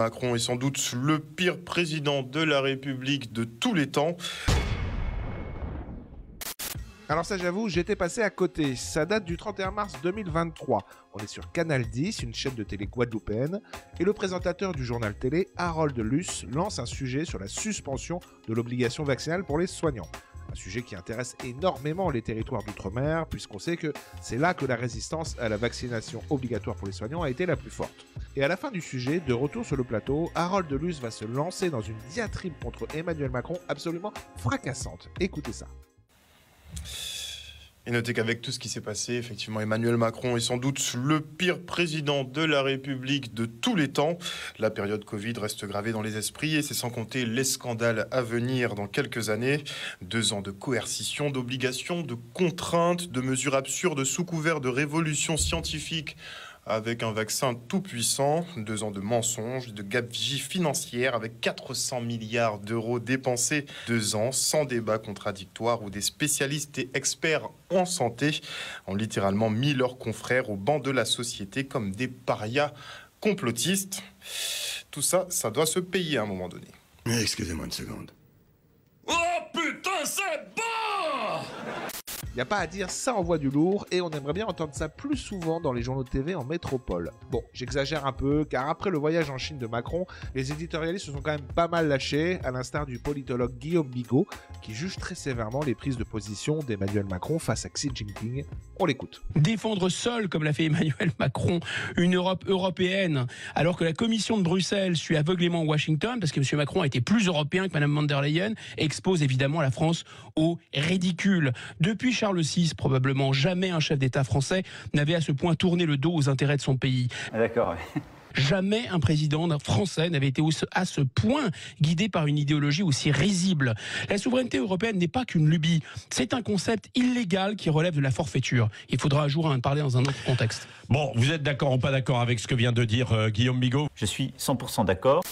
Macron est sans doute le pire président de la République de tous les temps. Alors ça j'avoue, j'étais passé à côté. Ça date du 31 mars 2023. On est sur Canal 10, une chaîne de télé guadeloupéenne, et le présentateur du journal télé, Harold Luce, lance un sujet sur la suspension de l'obligation vaccinale pour les soignants. Un sujet qui intéresse énormément les territoires d'outre-mer, puisqu'on sait que c'est là que la résistance à la vaccination obligatoire pour les soignants a été la plus forte. Et à la fin du sujet, de retour sur le plateau, Harold Luce va se lancer dans une diatribe contre Emmanuel Macron absolument fracassante. Écoutez ça. Et notez qu'avec tout ce qui s'est passé, effectivement, Emmanuel Macron est sans doute le pire président de la République de tous les temps. La période Covid reste gravée dans les esprits et c'est sans compter les scandales à venir dans quelques années. 2 ans de coercition, d'obligations, de contraintes, de mesures absurdes sous couvert de révolution scientifique avec un vaccin tout puissant, 2 ans de mensonges, de gabegie financière avec 400 milliards d'euros dépensés, 2 ans sans débat contradictoire où des spécialistes et experts en santé ont littéralement mis leurs confrères au banc de la société comme des parias complotistes. Tout ça, ça doit se payer à un moment donné. Excusez-moi une seconde. Oh putain, c'est bon! Y a pas à dire, ça envoie du lourd et on aimerait bien entendre ça plus souvent dans les journaux de TV en métropole. Bon, j'exagère un peu car après le voyage en Chine de Macron, les éditorialistes se sont quand même pas mal lâchés, à l'instar du politologue Guillaume Bigot qui juge très sévèrement les prises de position d'Emmanuel Macron face à Xi Jinping. On l'écoute. Défendre seul, comme l'a fait Emmanuel Macron, une Europe européenne, alors que la Commission de Bruxelles suit aveuglément Washington, parce que M. Macron a été plus européen que Mme von der Leyen, expose évidemment la France au ridicule. Depuis Charles VI, probablement jamais un chef d'État français n'avait à ce point tourné le dos aux intérêts de son pays. D'accord. Jamais un président français n'avait été à ce point guidé par une idéologie aussi risible. La souveraineté européenne n'est pas qu'une lubie, c'est un concept illégal qui relève de la forfaiture. Il faudra un jour en parler dans un autre contexte. Bon, vous êtes d'accord ou pas d'accord avec ce que vient de dire Guillaume Bigot ? Je suis 100% d'accord.